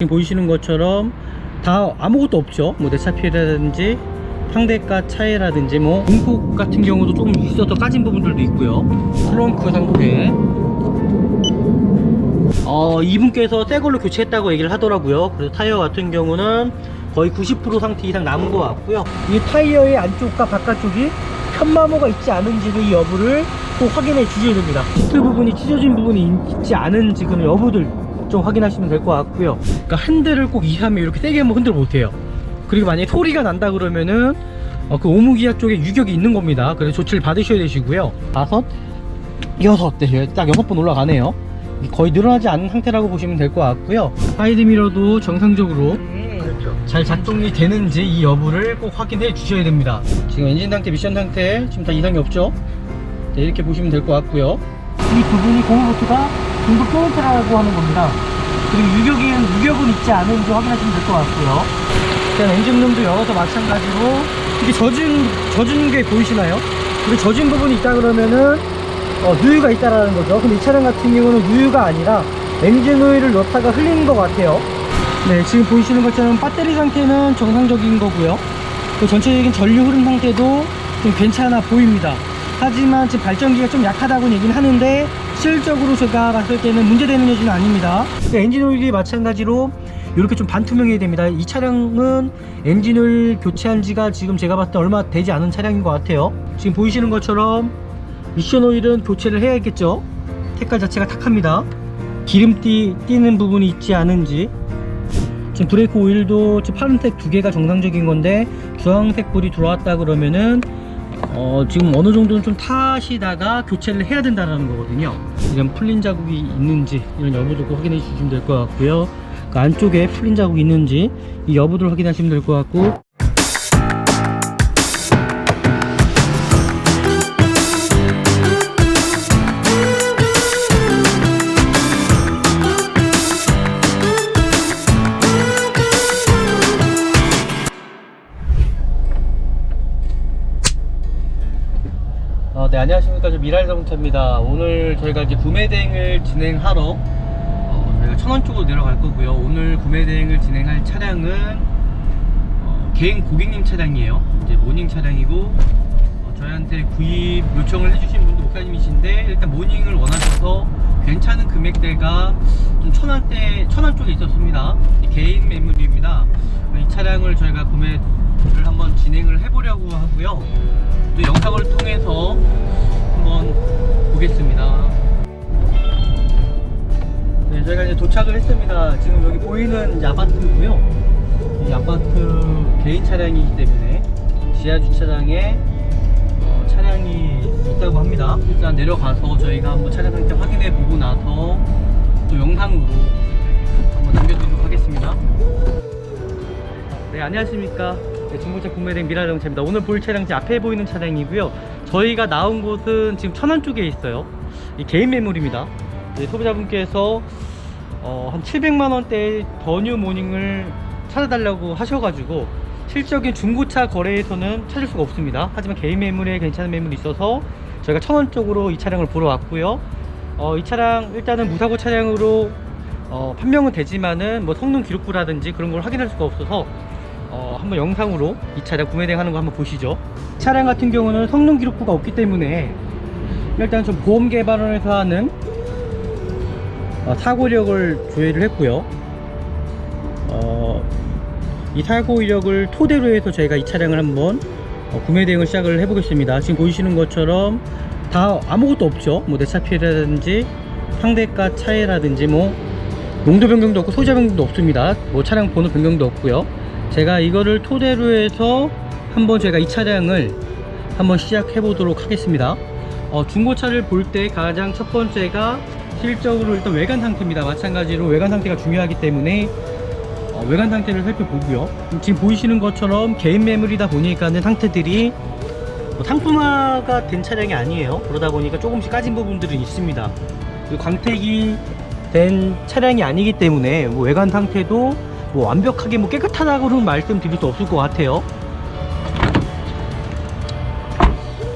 지금 보이시는 것처럼 다 아무것도 없죠. 뭐 내차필이라든지 상대가 차이라든지 뭐 공폭 같은 경우도 조금 있어서 까진 부분들도 있고요. 트렁크 상태. 이분께서 새 걸로 교체했다고 얘기를 하더라고요. 그래서 타이어 같은 경우는 거의 90% 상태 이상 남은 것 같고요. 이 타이어의 안쪽과 바깥쪽이 편마모가 있지 않은지를 이 여부를 꼭 확인해 주셔야 됩니다. 시트 부분이 찢어진 부분이 있지 않은 지금 여부들 좀 확인하시면 될 것 같고요. 그러니까 핸들을 꼭 2, 3에 이렇게 세게 한번 흔들어 보세요. 그리고 만약에 소리가 난다 그러면은 그 오무기아 쪽에 유격이 있는 겁니다. 그래서 조치를 받으셔야 되시고요. 5, 6, 네, 딱 6번 올라가네요. 거의 늘어나지 않은 상태라고 보시면 될 것 같고요. 사이드미러도 정상적으로 잘 작동이 되는지 이 여부를 꼭 확인해 주셔야 됩니다. 지금 엔진 상태, 미션 상태 지금 다 이상이 없죠? 네, 이렇게 보시면 될 것 같고요. 이 부분이 고무보트가 중국 포인트라고 하는 겁니다. 그리고 유격은 있지 않은지 확인하시면 될 것 같고요. 일단 엔진룸도 열어서 마찬가지로 이게 젖은 게 보이시나요? 그리고 젖은 부분이 있다 그러면은 누유가 있다라는 거죠. 근데 이 차량 같은 경우는 누유가 아니라 엔진 오일을 넣다가 흘린 것 같아요. 네, 지금 보이시는 것처럼 배터리 상태는 정상적인 거고요. 그 전체적인 전류 흐름 상태도 좀 괜찮아 보입니다. 하지만 지금 발전기가 좀 약하다고 얘기는 하는데 실질적으로 제가 봤을 때는 문제되는 여지는 아닙니다. 엔진 오일이 마찬가지로 이렇게 좀 반투명해야 됩니다. 이 차량은 엔진 오일 교체한 지가 지금 제가 봤을 때 얼마 되지 않은 차량인 것 같아요. 지금 보이시는 것처럼 미션 오일은 교체를 해야겠죠. 색깔 자체가 탁합니다. 기름띠 띄는 부분이 있지 않은지. 지금 브레이크 오일도 지금 파란색 2개가 정상적인 건데 주황색 불이 들어왔다 그러면은 지금 어느 정도는 좀 타시다가 교체를 해야 된다는 거거든요. 이런 풀린 자국이 있는지 이런 여부도 확인해 주시면 될 것 같고요. 그 안쪽에 풀린 자국이 있는지 이 여부를 확인하시면 될 것 같고. 네, 안녕하십니까. 저 미랄자동차입니다. 오늘 저희가 이제 구매대행을 진행하러 저희가 천원 쪽으로 내려갈 거고요. 오늘 구매대행을 진행할 차량은 개인 고객님 차량이에요. 이제 모닝 차량이고 저희한테 구입 요청을 해주신 분도 목사님이신데 일단 모닝을 원하셔서 괜찮은 금액대가 좀 천원 쪽에 있었습니다. 개인 매물입니다. 이 차량을 저희가 구매를 한번 진행을 해보려고 하고요. 또 영상을 통해서 한번 보겠습니다. 네, 저희가 이제 도착을 했습니다. 지금 여기 보이는 이제 아파트고요. 이 아파트 개인 차량이기 때문에 지하 주차장에 차량이 있다고 합니다. 일단 내려가서 저희가 한번 차량 상태 확인해 보고 나서 또 영상으로 한번 남겨드리도록 하겠습니다. 네, 안녕하십니까. 네, 중고차 구매대행 미라자동차입니다. 오늘 볼 차량 제 앞에 보이는 차량이고요. 저희가 나온 곳은 지금 천안 쪽에 있어요. 이 개인 매물입니다. 네, 소비자분께서 한 700만원대의 더뉴 모닝을 찾아달라고 하셔가지고 실적인 중고차 거래에서는 찾을 수가 없습니다. 하지만 개인 매물에 괜찮은 매물이 있어서 저희가 천원 쪽으로 이 차량을 보러 왔고요. 이 차량 일단은 무사고 차량으로 판명은 되지만은 뭐 성능 기록부라든지 그런 걸 확인할 수가 없어서 한번 영상으로 이 차량 구매대행 하는 거 한번 보시죠. 차량 같은 경우는 성능 기록부가 없기 때문에 일단 좀 보험개발원에서 하는 사고 이력을 조회를 했고요. 이 사고 이력을 토대로 해서 저희가 이 차량을 한번 구매대행을 시작을 해보겠습니다. 지금 보이시는 것처럼 다 아무것도 없죠. 뭐 내차필이라든지 상대가 차이라든지 뭐 용도 변경도 없고 소재 변경도 없습니다. 뭐 차량 번호 변경도 없고요. 제가 이거를 토대로 해서 한번 제가 이 차량을 한번 시작해 보도록 하겠습니다. 중고차를 볼 때 가장 첫 번째가 실적으로 일단 외관 상태입니다. 마찬가지로 외관 상태가 중요하기 때문에 외관 상태를 살펴보고요. 지금 보이시는 것처럼 개인 매물이다 보니까는 상태들이 상품화가 된 차량이 아니에요. 그러다 보니까 조금씩 까진 부분들은 있습니다. 그리고 광택이 된 차량이 아니기 때문에 뭐 외관 상태도 뭐 완벽하게 뭐 깨끗하다고는 말씀드릴 수 없을 것 같아요.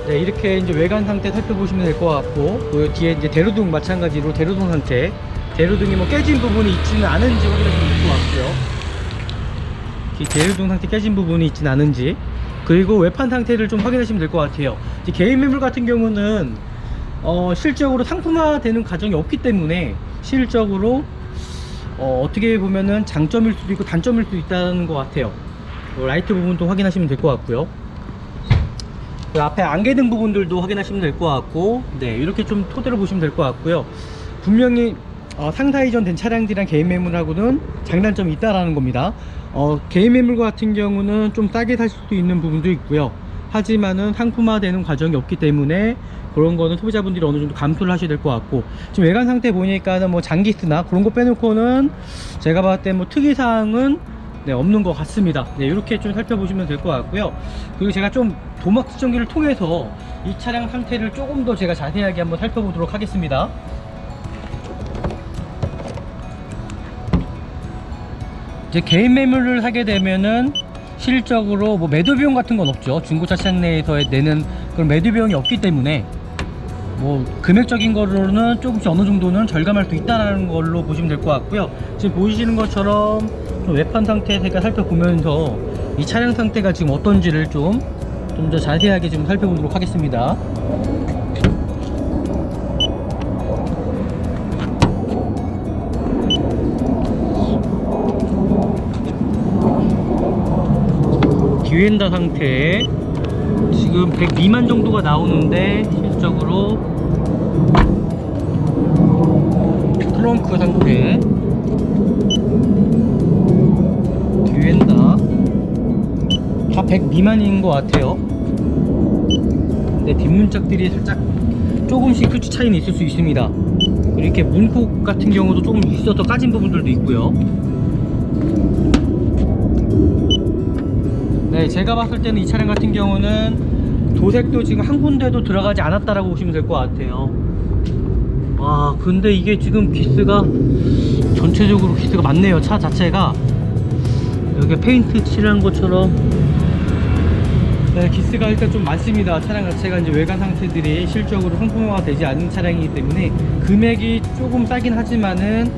네, 이렇게 이제 외관 상태 살펴보시면 될 것 같고, 그 뒤에 이제 대로등 마찬가지로 대로등 상태 대류등이 뭐 깨진 부분이 있지는 않은지 확인하시면 될 것 같고요. 대류등 상태 깨진 부분이 있지는 않은지, 그리고 외판 상태를 좀 확인하시면 될 것 같아요. 개인 매물 같은 경우는 실적으로 상품화 되는 과정이 없기 때문에 실적으로 어떻게 보면은 장점일 수도 있고 단점일 수도 있다는 것 같아요. 라이트 부분도 확인하시면 될 것 같고요. 그 앞에 안개등 부분들도 확인하시면 될 것 같고, 네, 이렇게 좀 토대로 보시면 될 것 같고요. 분명히 상사 이전 된 차량들이랑 개인 매물하고는 장단점이 있다라는 겁니다. 개인 매물 같은 경우는 좀 싸게 살 수도 있는 부분도 있고요. 하지만은 상품화 되는 과정이 없기 때문에 그런 거는 소비자분들이 어느 정도 감수를 하셔야 될 것 같고, 지금 외관 상태 보니까는 뭐 장기스나 그런 거 빼놓고는 제가 봤을 때 뭐 특이사항은 네, 없는 것 같습니다. 네, 이렇게 좀 살펴보시면 될 것 같고요. 그리고 제가 좀 도막 측정기를 통해서 이 차량 상태를 조금 더 제가 자세하게 한번 살펴보도록 하겠습니다. 이제 개인 매물을 하게 되면은 실적으로 뭐 매도 비용 같은 건 없죠. 중고차 시장 내에서 내는 그런 매도 비용이 없기 때문에 뭐 금액적인 거로는 조금씩 어느 정도는 절감할 수 있다는 걸로 보시면 될 것 같고요. 지금 보시는 것처럼 좀 외판 상태 제가 살펴보면서 이 차량 상태가 지금 어떤지를 좀 더 자세하게 좀 살펴보도록 하겠습니다. 뒤엔다 상태 지금 100 미만 정도가 나오는데 실적으로 트렁크 상태 뒤엔다 다 100 미만인 것 같아요. 근데 뒷문짝들이 살짝 조금씩 수치 차이는 있을 수 있습니다. 이렇게 문콕 같은 경우도 조금 있어서 까진 부분들도 있고요. 네, 제가 봤을 때는 이 차량 같은 경우는 도색도 지금 한 군데도 들어가지 않았다라고 보시면 될 것 같아요. 와, 근데 이게 지금 기스가 전체적으로 기스가 많네요. 차 자체가 여기 페인트 칠한 것처럼 네, 기스가 일단 좀 많습니다. 차량 자체가 이제 외관 상태들이 실적으로 상품화가 되지 않은 차량이기 때문에 금액이 조금 싸긴 하지만은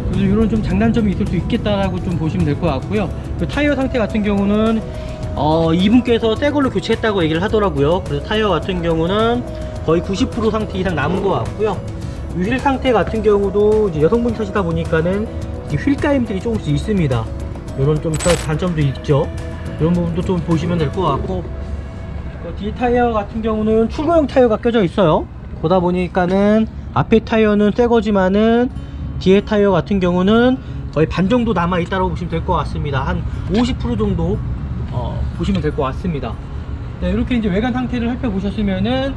그래서 이런 좀 장단점이 있을 수 있겠다라고 좀 보시면 될 것 같고요. 그 타이어 상태 같은 경우는 이분께서 새 걸로 교체했다고 얘기를 하더라고요. 그래서 타이어 같은 경우는 거의 90% 상태 이상 남은 것 같고요. 휠 상태 같은 경우도 이제 여성분이 타시다 보니까는 휠 까임들이 조금씩 있습니다. 이런 좀 단점도 있죠. 이런 부분도 좀 보시면 될 것 같고, 뒤 타이어 같은 경우는 출고용 타이어가 껴져 있어요. 그러다 보니까는 앞에 타이어는 새 거지만은 뒤에 타이어 같은 경우는 거의 반 정도 남아 있다고 보시면 될 것 같습니다. 한 50% 정도 보시면 될 것 같습니다. 네, 이렇게 이제 외관 상태를 살펴보셨으면은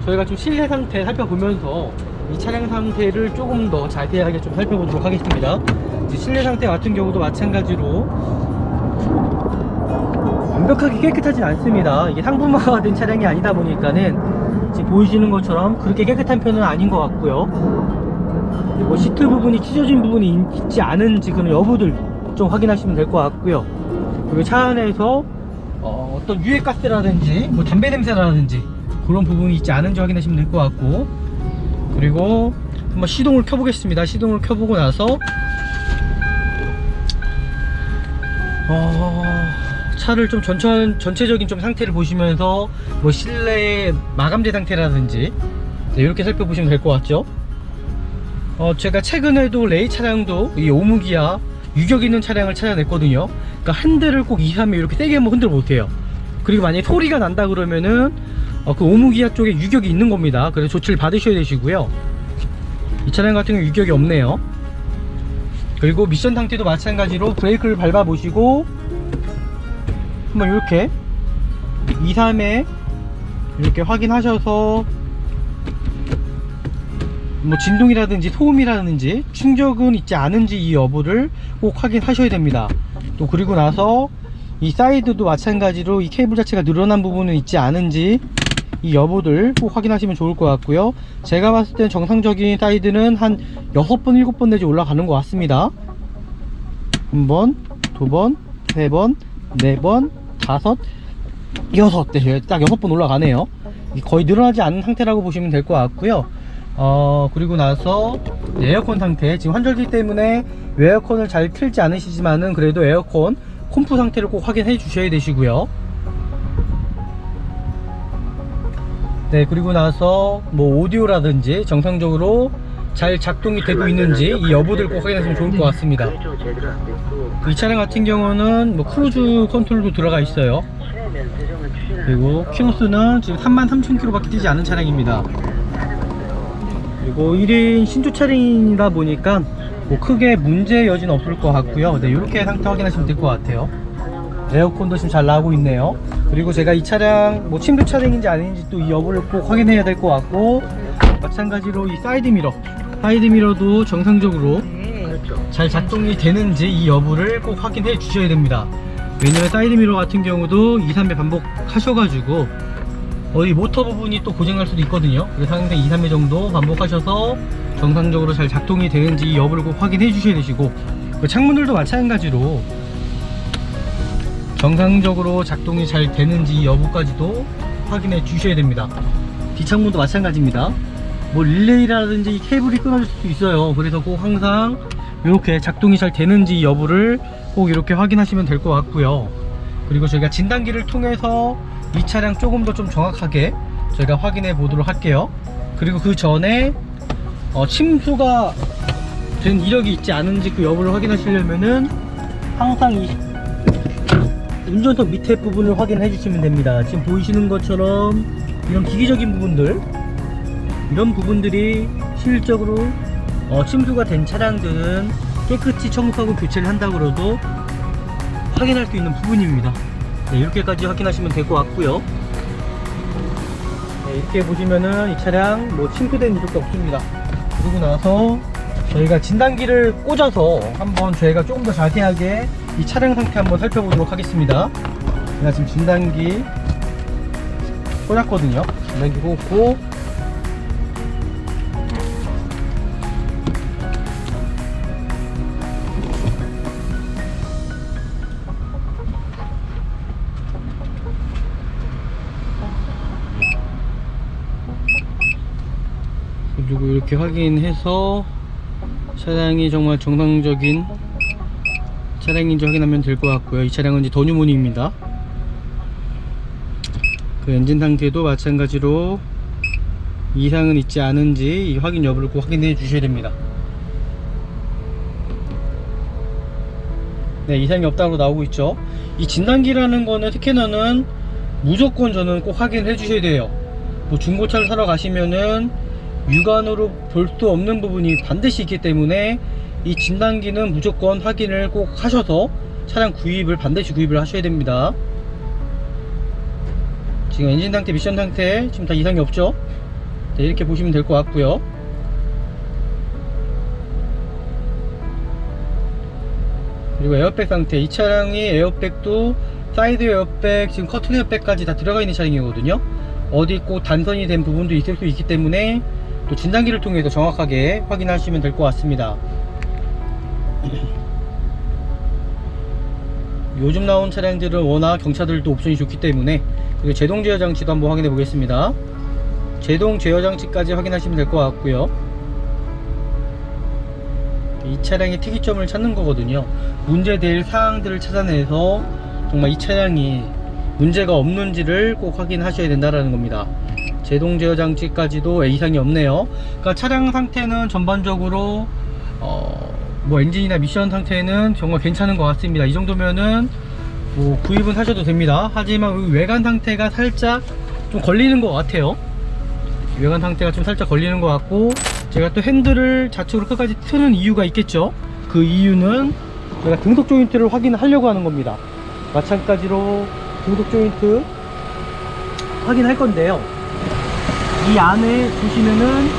저희가 좀 실내 상태 살펴보면서 이 차량 상태를 조금 더 자세하게 좀 살펴보도록 하겠습니다. 이제 실내 상태 같은 경우도 마찬가지로 완벽하게 깨끗하진 않습니다. 이게 상품화가 된 차량이 아니다 보니까는 지금 보이시는 것처럼 그렇게 깨끗한 편은 아닌 것 같고요. 뭐 시트 부분이 찢어진 부분이 있지 않은지 그런 여부들 좀 확인하시면 될 것 같고요. 그리고 차 안에서 어떤 유해가스라든지 뭐 담배 냄새라든지 그런 부분이 있지 않은지 확인하시면 될 것 같고, 그리고 한번 시동을 켜보겠습니다. 시동을 켜보고 나서 차를 좀 전체적인 좀 상태를 보시면서 뭐 실내 마감재 상태라든지 네, 이렇게 살펴보시면 될 것 같죠. 제가 최근에도 레이 차량도 이 오무기아 유격 있는 차량을 찾아냈거든요. 그러니까 한 대를 꼭 2, 3회 이렇게 세게 한번 흔들어 보세요. 그리고 만약에 소리가 난다 그러면은 그 오무기아 쪽에 유격이 있는 겁니다. 그래서 조치를 받으셔야 되시고요. 이 차량 같은 경우 유격이 없네요. 그리고 미션 상태도 마찬가지로 브레이크를 밟아 보시고 한번 이렇게 2, 3회 이렇게 확인하셔서 뭐 진동이라든지 소음이라든지 충격은 있지 않은지 이 여부를 꼭 확인하셔야 됩니다. 또 그리고 나서 이 사이드도 마찬가지로 이 케이블 자체가 늘어난 부분은 있지 않은지 이 여부들 꼭 확인하시면 좋을 것 같고요. 제가 봤을 땐 정상적인 사이드는 한 6번 7번 내지 올라가는 것 같습니다. 1번 2번 3번 4번 5 6 네, 딱 6번 올라가네요. 거의 늘어나지 않은 상태라고 보시면 될 것 같고요. 그리고 나서 에어컨 상태, 지금 환절기 때문에 에어컨을 잘 틀지 않으시지만은 그래도 에어컨 콤프 상태를 꼭 확인해 주셔야 되시고요. 네, 그리고 나서 뭐 오디오라든지 정상적으로 잘 작동이 되고 있는지 이 여부들 꼭 확인하시면 좋을 것 같습니다. 이 차량 같은 경우는 뭐 크루즈 컨트롤도 들어가 있어요. 그리고 키로수는 지금 33,000km 밖에 뛰지 않은 차량입니다. 그리고 1인 신조 차량이다 보니까 뭐 크게 문제 여지는 없을 것 같고요. 네, 이렇게 상태 확인하시면 될 것 같아요. 에어컨도 지금 잘 나오고 있네요. 그리고 제가 이 차량 뭐 침수 차량인지 아닌지 또 이 여부를 꼭 확인해야 될 것 같고, 마찬가지로 이 사이드 미러도 정상적으로 잘 작동이 되는지 이 여부를 꼭 확인해 주셔야 됩니다. 왜냐면 사이드 미러 같은 경우도 2, 3회 반복하셔가지고 어디 모터 부분이 또 고장날 수도 있거든요. 그래서 항상 2, 3회 정도 반복하셔서 정상적으로 잘 작동이 되는지 이 여부를 꼭 확인해 주셔야 되시고, 창문들도 마찬가지로 정상적으로 작동이 잘 되는지 여부까지도 확인해 주셔야 됩니다. 뒷창문도 마찬가지입니다. 뭐 릴레이라든지 케이블이 끊어질 수도 있어요. 그래서 꼭 항상 이렇게 작동이 잘 되는지 여부를 꼭 이렇게 확인하시면 될 것 같고요. 그리고 저희가 진단기를 통해서 이 차량 조금 더 좀 정확하게 저희가 확인해 보도록 할게요. 그리고 그 전에 침수가 된 이력이 있지 않은지 그 여부를 확인하시려면은 항상 이 운전석 밑에 부분을 확인해 주시면 됩니다. 지금 보이시는 것처럼 이런 기기적인 부분들, 이런 부분들이 실질적으로 침수가 된 차량들은 깨끗이 청소하고 교체를 한다고 해도 확인할 수 있는 부분입니다. 네, 이렇게까지 확인하시면 될 것 같고요. 네, 이렇게 보시면은 이 차량 뭐 침수된 이력도 없습니다. 그리고 나서 저희가 진단기를 꽂아서 한번 저희가 조금 더 자세하게 이 차량 상태 한번 살펴보도록 하겠습니다. 제가 지금 진단기 꽂았거든요. 진단기 꽂고 그리고 이렇게 확인해서 차량이 정말 정상적인 차량인지 확인하면 될 것 같고요. 이 차량은 이제 더뉴모니입니다. 그 엔진 상태도 마찬가지로 이상은 있지 않은지 이 확인 여부를 꼭 확인해 주셔야 됩니다. 네, 이상이 없다고 나오고 있죠. 이 진단기라는 거는, 스캐너는 무조건 저는 꼭 확인해 주셔야 돼요. 뭐 중고차를 사러 가시면은 육안으로 볼 수 없는 부분이 반드시 있기 때문에 이 진단기는 무조건 확인을 꼭 하셔서 차량 구입을 반드시 구입을 하셔야 됩니다. 지금 엔진 상태, 미션 상태 지금 다 이상이 없죠. 네, 이렇게 보시면 될 것 같고요. 그리고 에어백 상태, 이 차량이 에어백도 사이드 에어백, 지금 커튼 에어백까지 다 들어가 있는 차량이거든요. 어디 꼭 단선이 된 부분도 있을 수 있기 때문에 또 진단기를 통해서 정확하게 확인하시면 될 것 같습니다. 요즘 나온 차량들은 워낙 경차들도 옵션이 좋기 때문에. 그리고 제동 제어 장치도 한번 확인해 보겠습니다. 제동 제어 장치까지 확인하시면 될 것 같고요. 이 차량의 특이점을 찾는 거거든요. 문제될 사항들을 찾아내서 정말 이 차량이 문제가 없는지를 꼭 확인하셔야 된다는 겁니다. 제동 제어 장치까지도 이상이 없네요. 그러니까 차량 상태는 전반적으로 뭐 엔진이나 미션 상태는 정말 괜찮은 것 같습니다. 이 정도면은 뭐 구입은 하셔도 됩니다. 하지만 외관 상태가 살짝 좀 걸리는 것 같아요. 외관 상태가 좀 살짝 걸리는 것 같고, 제가 또 핸들을 좌측으로 끝까지 트는 이유가 있겠죠. 그 이유는 제가 등속 조인트를 확인하려고 하는 겁니다. 마찬가지로 등속 조인트 확인할 건데요. 이 안에 보시면은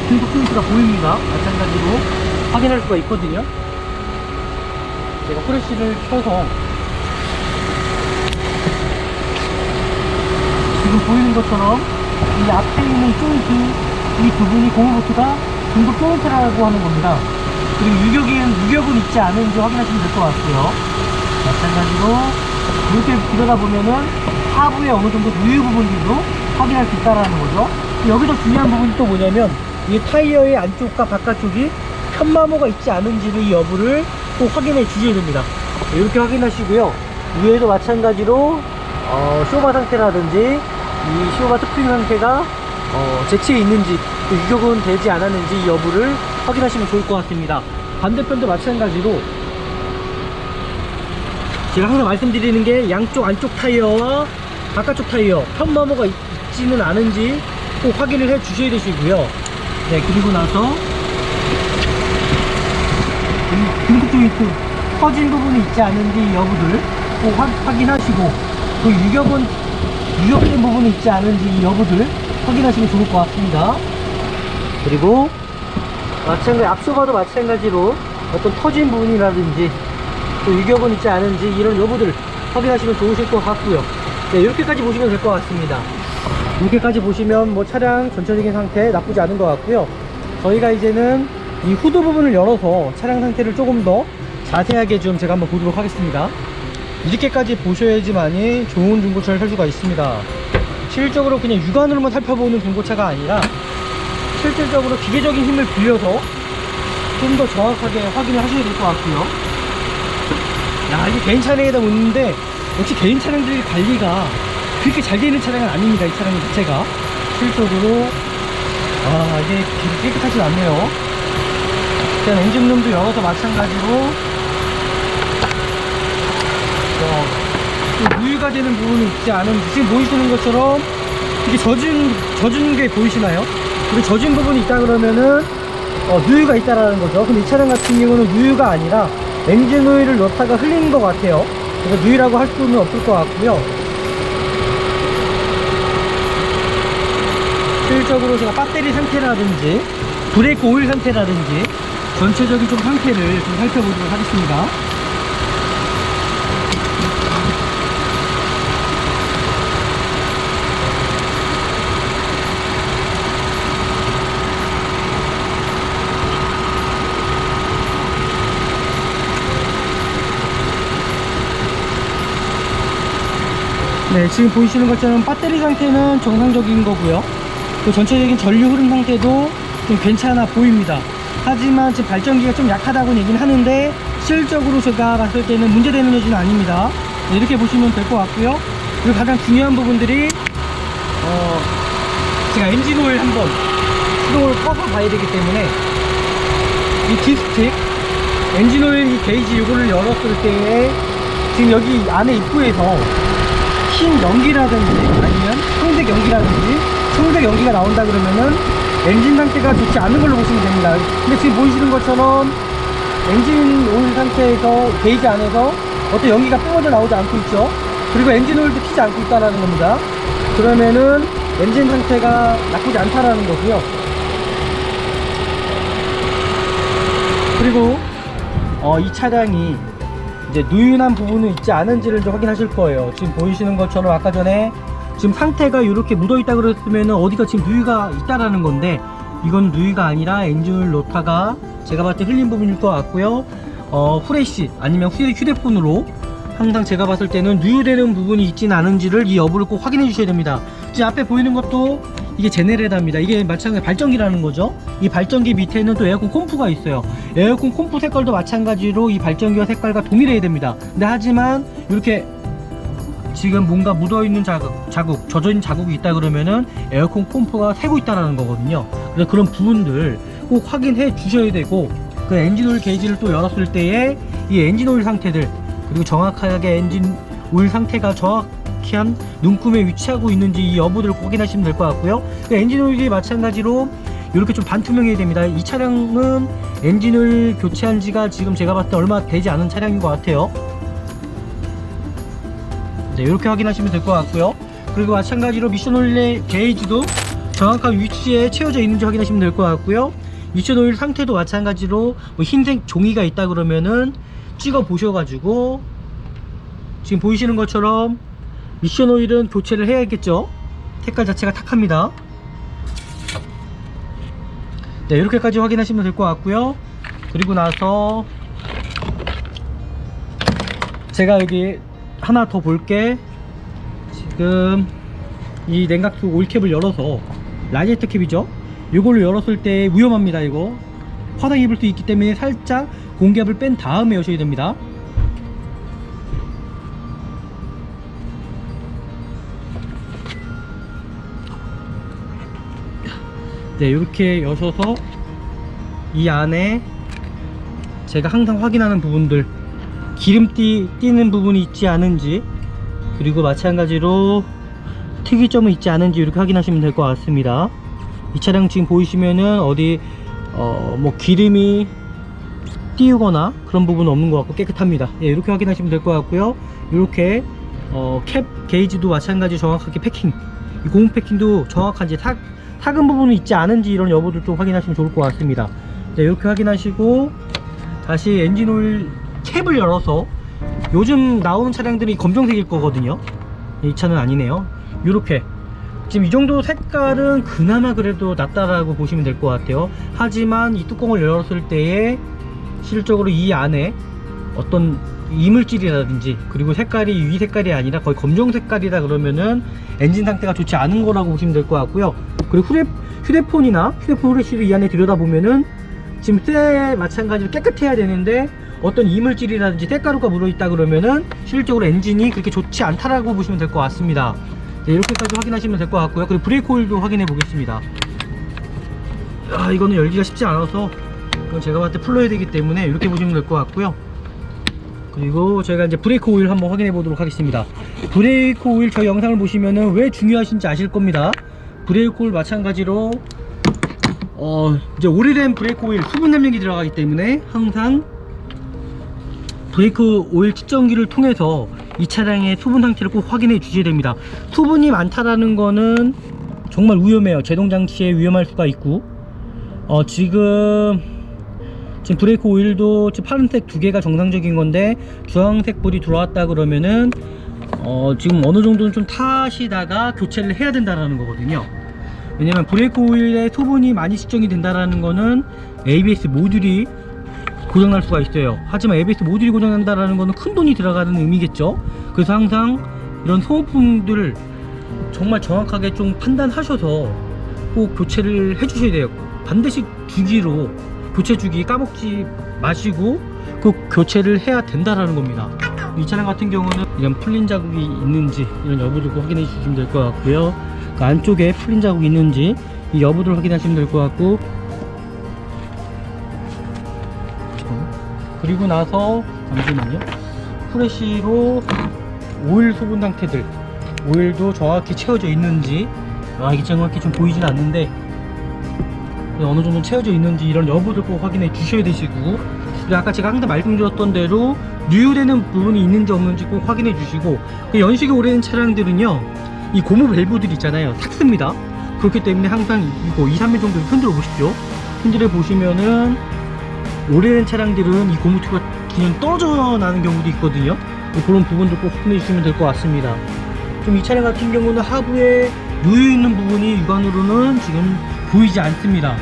등속 조인트가 보입니다. 마찬가지로 확인할 수가 있거든요. 제가 프레쉬를 켜서 지금 보이는 것처럼 이 앞에 있는 조인트, 이 부분이 고무보트가 등속 조인트라고 하는 겁니다. 그리고 유격은 있지 않은지 확인하시면 될 것 같고요. 마찬가지로 이렇게 들여다보면은 하부에 어느 정도 누유 부분들도 확인할 수 있다는 거죠. 여기서 중요한 부분이 또 뭐냐면 이 타이어의 안쪽과 바깥쪽이 편마모가 있지 않은지를 이 여부를 꼭 확인해 주셔야 됩니다. 이렇게 확인하시고요. 위에도 마찬가지로 쇼바 상태라든지 이 쇼바 스프링 상태가 재치에 있는지 또 유격은 되지 않았는지 이 여부를 확인하시면 좋을 것 같습니다. 반대편도 마찬가지로 제가 항상 말씀드리는 게 양쪽 안쪽 타이어와 바깥쪽 타이어 편마모가 있지는 않은지 꼭 확인을 해 주셔야 되시고요. 네, 그리고 나서 등급 조인트 터진 부분이 있지 않은지 여부를 꼭 확인하시고 그 유격된 부분이 있지 않은지 여부를 확인하시면 좋을 것 같습니다. 그리고 마찬가지 앞쇼바도 마찬가지로 어떤 터진 부분이라든지 또 유격은 있지 않은지 이런 여부들 확인하시면 좋으실 것 같고요. 네, 이렇게까지 보시면 될 것 같습니다. 이렇게까지 보시면 뭐 차량 전체적인 상태 나쁘지 않은 것 같고요. 저희가 이제는 이 후드 부분을 열어서 차량 상태를 조금 더 자세하게 좀 제가 한번 보도록 하겠습니다. 이렇게까지 보셔야지만이 좋은 중고차를 살 수가 있습니다. 실질적으로 그냥 육안으로만 살펴보는 중고차가 아니라 실질적으로 기계적인 힘을 빌려서 좀 더 정확하게 확인을 하셔야 될 것 같고요. 야, 이게 개인 차량에다 묻는데 역시 개인 차량들의 관리가 그렇게 잘 되어 있는 차량은 아닙니다. 이 차량 자체가 실질적으로 이게 깨끗하지 않네요. 일단 엔진룸도 열어서 마찬가지로 누유가 되는 부분이 있지 않은지 지금 보이시는 것처럼 이게 젖은 게 보이시나요? 이게 젖은 부분이 있다 그러면은 누유가 있다라는 거죠. 근데 이 차량 같은 경우는 누유가 아니라 엔진 오일을 넣다가 흘린 것 같아요. 그래서 누유라고 할 수는 없을 것 같고요. 실질적으로 제가 배터리 상태라든지 브레이크 오일 상태라든지 전체적인 좀 상태를 좀 살펴보도록 하겠습니다. 네, 지금 보이시는 것처럼 배터리 상태는 정상적인 거고요. 또 전체적인 전류 흐름 상태도 좀 괜찮아 보입니다. 하지만 지금 발전기가 좀 약하다고 얘기는 하는데 실질적으로 제가 봤을 때는 문제되는 여지는 아닙니다. 네, 이렇게 보시면 될 것 같고요. 그리고 가장 중요한 부분들이 제가 엔진오일 한번 시동을 꺼서 봐야 되기 때문에 이 디스틱 엔진오일 이 게이지 이거를 열었을 때에 지금 여기 안에 입구에서 흰 연기라든지 아니면 청색 연기라든지 청색 연기가 나온다 그러면은 엔진 상태가 좋지 않은 걸로 보시면 됩니다. 근데 지금 보이시는 것처럼 엔진 오일 상태에서 게이지 안에서 어떤 연기가 뿜어져 나오지 않고 있죠. 그리고 엔진 오일도 튀지 않고 있다라는 겁니다. 그러면은 엔진 상태가 나쁘지 않다라는 거고요. 그리고 이 차량이 이제 누윤한 부분은 있지 않은지를 좀 확인하실 거예요. 지금 보이시는 것처럼 아까 전에 지금 상태가 이렇게 묻어 있다 그랬으면 어디가 지금 누유가 있다라는 건데 이건 누유가 아니라 엔진오일 넣다가 제가 봤을 때 흘린 부분일 것 같고요. 후레쉬 아니면 휴대폰으로 항상 제가 봤을 때는 누유되는 부분이 있지는 않은지를 이 여부를 꼭 확인해 주셔야 됩니다. 지금 앞에 보이는 것도 이게 제네레다입니다. 이게 마찬가지 발전기라는 거죠. 이 발전기 밑에는 또 에어컨 콤프가 있어요. 에어컨 콤프 색깔도 마찬가지로 이 발전기와 색깔과 동일해야 됩니다. 근데 하지만 이렇게 지금 뭔가 묻어있는 자국, 젖어있는 자국이 있다 그러면은 에어컨 콤프가 새고 있다라는 거거든요. 그래서 그런 부분들 꼭 확인해 주셔야 되고 그 엔진오일 게이지를 또 열었을 때에 이 엔진오일 상태들 그리고 정확하게 엔진오일 상태가 정확한 눈금에 위치하고 있는지 이 여부들을 확인하시면 될 것 같고요. 그 엔진오일이 마찬가지로 이렇게 좀 반투명해야 됩니다. 이 차량은 엔진오일 교체한 지가 지금 제가 봤을 때 얼마 되지 않은 차량인 것 같아요. 네, 이렇게 확인하시면 될 것 같고요. 그리고 마찬가지로 미션 오일의 게이지도 정확한 위치에 채워져 있는지 확인하시면 될 것 같고요. 미션 오일 상태도 마찬가지로 뭐 흰색 종이가 있다 그러면은 찍어 보셔가지고 지금 보이시는 것처럼 미션 오일은 교체를 해야겠죠. 색깔 자체가 탁합니다. 네, 이렇게까지 확인하시면 될 것 같고요. 그리고 나서 제가 여기 하나 더 볼게. 지금 이 냉각수 오일캡을 열어서 라디에이터 캡이죠. 이걸로 열었을 때 위험합니다. 이거 화상 입을 수 있기 때문에 살짝 공기압을 뺀 다음에 여셔야 됩니다. 네, 이렇게 여셔서 이 안에 제가 항상 확인하는 부분들, 기름띠 띄는 부분이 있지 않은지, 그리고 마찬가지로 특이점은 있지 않은지 이렇게 확인하시면 될 것 같습니다. 이 차량 지금 보이시면은 어디 뭐 기름이 띄우거나 그런 부분은 없는 것 같고 깨끗합니다. 예, 이렇게 확인하시면 될 것 같고요. 이렇게 캡 게이지도 마찬가지 정확하게 패킹, 이 고무 패킹도 정확한지 삭은 부분이 있지 않은지 이런 여부들 좀 확인하시면 좋을 것 같습니다. 네, 이렇게 확인하시고 다시 엔진오일 캡을 열어서, 요즘 나오는 차량들이 검정색일 거거든요. 이 차는 아니네요. 이렇게 지금 이 정도 색깔은 그나마 그래도 낫다라고 보시면 될 것 같아요. 하지만 이 뚜껑을 열었을 때에 실질적으로 이 안에 어떤 이물질이라든지, 그리고 색깔이 이 색깔이 아니라 거의 검정 색깔이다 그러면은 엔진 상태가 좋지 않은 거라고 보시면 될 것 같고요. 그리고 휴대폰 후레쉬를 이 안에 들여다보면은 지금 때 마찬가지로 깨끗해야 되는데 어떤 이물질이라든지 때가루가 묻어있다 그러면은 실질적으로 엔진이 그렇게 좋지 않다라고 보시면 될 것 같습니다. 네, 이렇게까지 확인하시면 될 것 같고요. 그리고 브레이크 오일도 확인해 보겠습니다. 이거는 열기가 쉽지 않아서 이건 제가 봤을 때 풀러야 되기 때문에 이렇게 보시면 될 것 같고요. 그리고 제가 이제 브레이크 오일 한번 확인해 보도록 하겠습니다. 브레이크 오일 저희 영상을 보시면은 왜 중요하신지 아실 겁니다. 브레이크 오일 마찬가지로 이제 오래된 브레이크 오일 수분 함량이 들어가기 때문에 항상 브레이크 오일 측정기를 통해서 이 차량의 수분 상태를 꼭 확인해 주셔야 됩니다. 수분이 많다라는 거는 정말 위험해요. 제동 장치에 위험할 수가 있고, 지금 브레이크 오일도 지금 파란색 두 개가 정상적인 건데 주황색 불이 들어왔다 그러면은 지금 어느 정도는 좀 타시다가 교체를 해야 된다라는 거거든요. 왜냐면 브레이크 오일에 수분이 많이 측정이 된다라는 거는 ABS 모듈이 고장날 수가 있어요. 하지만 ABS 모듈이 고장난다라는 거는 큰 돈이 들어가는 의미겠죠. 그래서 항상 이런 소모품들을 정말 정확하게 좀 판단하셔서 꼭 교체를 해 주셔야 돼요. 반드시 주기로 교체 주기 까먹지 마시고 그 교체를 해야 된다라는 겁니다. 이 차량 같은 경우는 이런 풀린 자국이 있는지 이런 여부들 확인해 주시면 될 것 같고요. 그 안쪽에 풀린 자국이 있는지 이 여부들 확인하시면 될 것 같고, 그리고 나서 잠시만요. 후레쉬로 오일 수분 상태들, 오일도 정확히 채워져 있는지, 이게 정확히 좀 보이진 않는데 어느 정도 채워져 있는지 이런 여부들 꼭 확인해 주셔야 되시고, 그리고 아까 제가 항상 말씀드렸던 대로 누유되는 부분이 있는지 없는지 꼭 확인해 주시고, 연식이 오래된 차량들은요 이 고무 밸브들 있잖아요, 삭습니다. 그렇기 때문에 항상 이거 2-3일 정도 흔들어 보십시오. 흔들어 보시면은 오래된 차량들은 이 고무튜브가 그냥 떨어져 나는 경우도 있거든요. 그런 부분들 꼭 확인해 주시면 될 것 같습니다. 좀 이 차량 같은 경우는 하부에 누유 있는 부분이 육안으로는 지금 보이지 않습니다.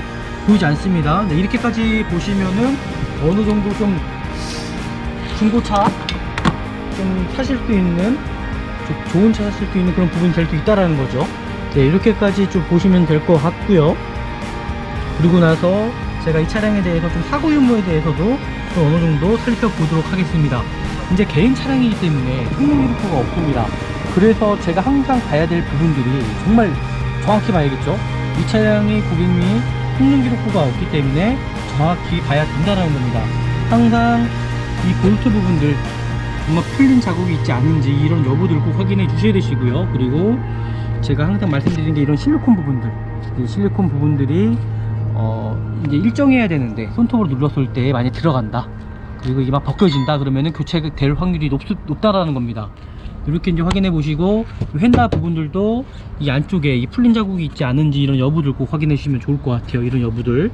네, 이렇게까지 보시면은 어느 정도 좀 중고차 좀 사실 수 있는, 좋은 차 사실 수 있는 그런 부분이 될 수 있다라는 거죠. 네, 이렇게까지 좀 보시면 될 것 같고요. 그리고 나서 제가 이 차량에 대해서 좀 사고 유무에 대해서도 좀 어느 정도 살펴보도록 하겠습니다. 이제 개인 차량이기 때문에 성능 기록부가 없습니다. 그래서 제가 항상 봐야 될 부분들이 정말 정확히 봐야겠죠. 이 차량의 고객님이 성능 기록부가 없기 때문에 정확히 봐야 된다는 겁니다. 항상 이 볼트 부분들 정말 풀린 자국이 있지 않은지 이런 여부들 꼭 확인해 주셔야 되시고요. 그리고 제가 항상 말씀드린 게 이런 실리콘 부분들, 이 실리콘 부분들이 이제 일정해야 되는데 손톱으로 눌렀을 때 많이 들어간다, 그리고 이게 막 벗겨진다 그러면은 교체될 확률이 높다라는 겁니다. 이렇게 이제 확인해 보시고, 휀다 부분들도 이 안쪽에 이 풀린 자국이 있지 않은지 이런 여부들 꼭 확인해 주시면 좋을 것 같아요. 이런 여부들.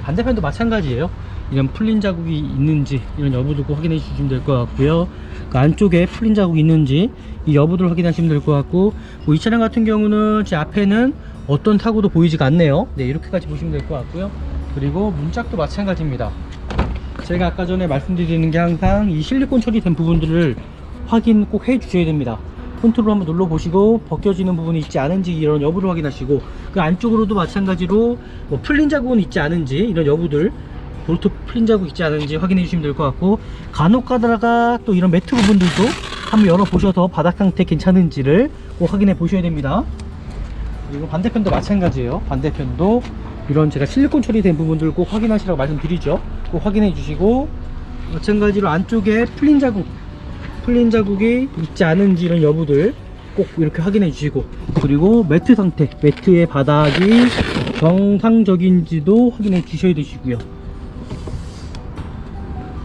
반대편도 마찬가지예요. 이런 풀린 자국이 있는지 이런 여부들 꼭 확인해 주시면 될 것 같고요. 그 안쪽에 풀린 자국이 있는지 이 여부들 확인하시면 될 것 같고, 이 차량 같은 경우는 제 앞에는 어떤 사고도 보이지가 않네요. 네, 이렇게까지 보시면 될 것 같고요. 그리고 문짝도 마찬가지입니다. 제가 아까 전에 말씀드리는 게 항상 이 실리콘 처리된 부분들을 확인 꼭 해 주셔야 됩니다. 컨트롤 한번 눌러보시고 벗겨지는 부분이 있지 않은지 이런 여부를 확인하시고, 그 안쪽으로도 마찬가지로 뭐 풀린 자국은 있지 않은지 이런 여부들, 볼트 풀린 자국 있지 않은지 확인해 주시면 될 것 같고, 간혹 가다가 또 이런 매트 부분들도 한번 열어보셔서 바닥 상태 괜찮은지를 꼭 확인해 보셔야 됩니다. 그리고 반대편도 마찬가지예요. 반대편도 이런 제가 실리콘 처리된 부분들 꼭 확인하시라고 말씀드리죠. 꼭 확인해 주시고, 마찬가지로 안쪽에 풀린 자국이 있지 않은지 이런 여부들 꼭 이렇게 확인해 주시고, 그리고 매트 상태, 매트의 바닥이 정상적인지도 확인해 주셔야 되시고요.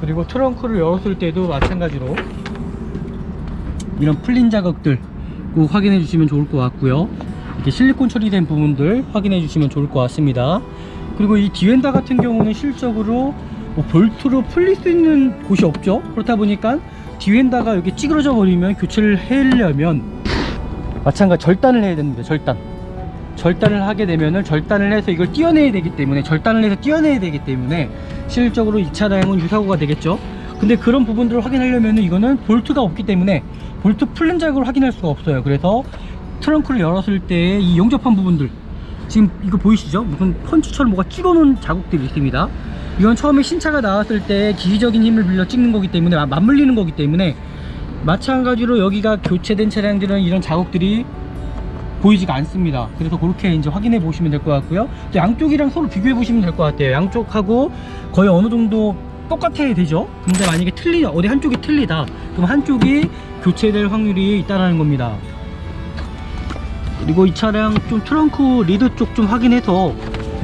그리고 트렁크를 열었을 때도 마찬가지로 이런 풀린 자국들 꼭 확인해 주시면 좋을 것 같고요. 이렇게 실리콘 처리된 부분들 확인해 주시면 좋을 것 같습니다. 그리고 이 디엔다 같은 경우는 실적으로 뭐 볼트로 풀릴 수 있는 곳이 없죠. 그렇다 보니까 디엔다가 여기 찌그러져 버리면 교체를 하려면 마찬가지 절단을 해야 됩니다. 절단을 하게 되면은 절단을 해서 이걸 떼어내야 되기 때문에 실질적으로 이 차량은 유사고가 되겠죠. 근데 그런 부분들을 확인하려면 이거는 볼트가 없기 때문에 볼트 풀린 자국을 확인할 수가 없어요. 그래서 트렁크를 열었을 때 이 용접한 부분들, 지금 이거 보이시죠? 무슨 펀치처럼 뭐가 찍어 놓은 자국들이 있습니다. 이건 처음에 신차가 나왔을 때 기기적인 힘을 빌려 찍는 거기 때문에, 맞물리는 거기 때문에, 마찬가지로 여기가 교체된 차량들은 이런 자국들이 보이지가 않습니다. 그래서 그렇게 이제 확인해 보시면 될 것 같고요. 또 양쪽이랑 서로 비교해 보시면 될 것 같아요. 양쪽하고 거의 어느 정도 똑같아야 되죠. 근데 만약에 어디 한쪽이 틀리다, 그럼 한쪽이 교체될 확률이 있다는 겁니다. 그리고 이 차량 좀 트렁크 리드 쪽 좀 확인해서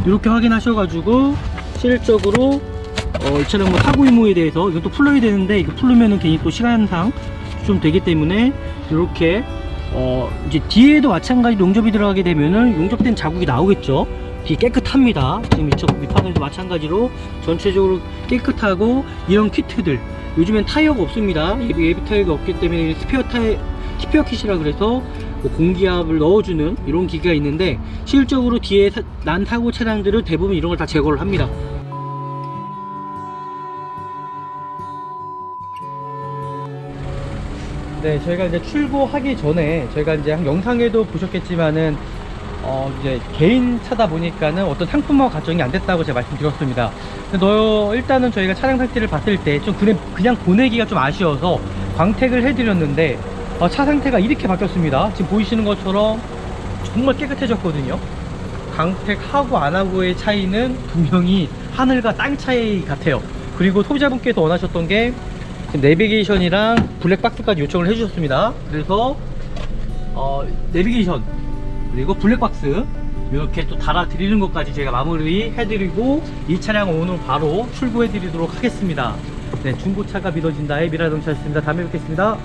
이렇게 확인하셔가지고 실질적으로 이 차량 뭐 사고 유무에 대해서 이것도 풀러야 되는데, 이거 풀르면은 괜히 또 시간상 좀 되기 때문에 이렇게 이제 뒤에도 마찬가지로 용접이 들어가게 되면은 용접된 자국이 나오겠죠. 뒤 깨끗합니다. 지금 이쪽 밑판에도 마찬가지로 전체적으로 깨끗하고, 이런 키트들 요즘엔 타이어가 없습니다. 예비 타이어가 없기 때문에 스페어 킷이라 그래서 뭐 공기압을 넣어주는 이런 기계가 있는데, 실질적으로 뒤에 난 사고 차량들은 대부분 이런 걸 다 제거를 합니다. 네, 저희가 이제 출고하기 전에 저희가 이제 영상에도 보셨겠지만은 이제 개인 차다 보니까는 어떤 상품화 과정이 안 됐다고 제가 말씀드렸습니다. 근데 일단은 저희가 차량 상태를 봤을 때 좀 그냥 보내기가 좀 아쉬워서 광택을 해드렸는데, 차 상태가 이렇게 바뀌었습니다. 지금 보이시는 것처럼 정말 깨끗해졌거든요. 광택하고 안 하고의 차이는 분명히 하늘과 땅 차이 같아요. 그리고 소비자분께서 원하셨던 게 내비게이션이랑 블랙박스까지 요청을 해주셨습니다. 그래서 내비게이션 그리고 블랙박스 이렇게 또 달아 드리는 것까지 제가 마무리 해드리고, 이 차량을 오늘 바로 출고해 드리도록 하겠습니다. 네, 중고차가 믿어진다의 미라자동차였습니다. 다음에 뵙겠습니다.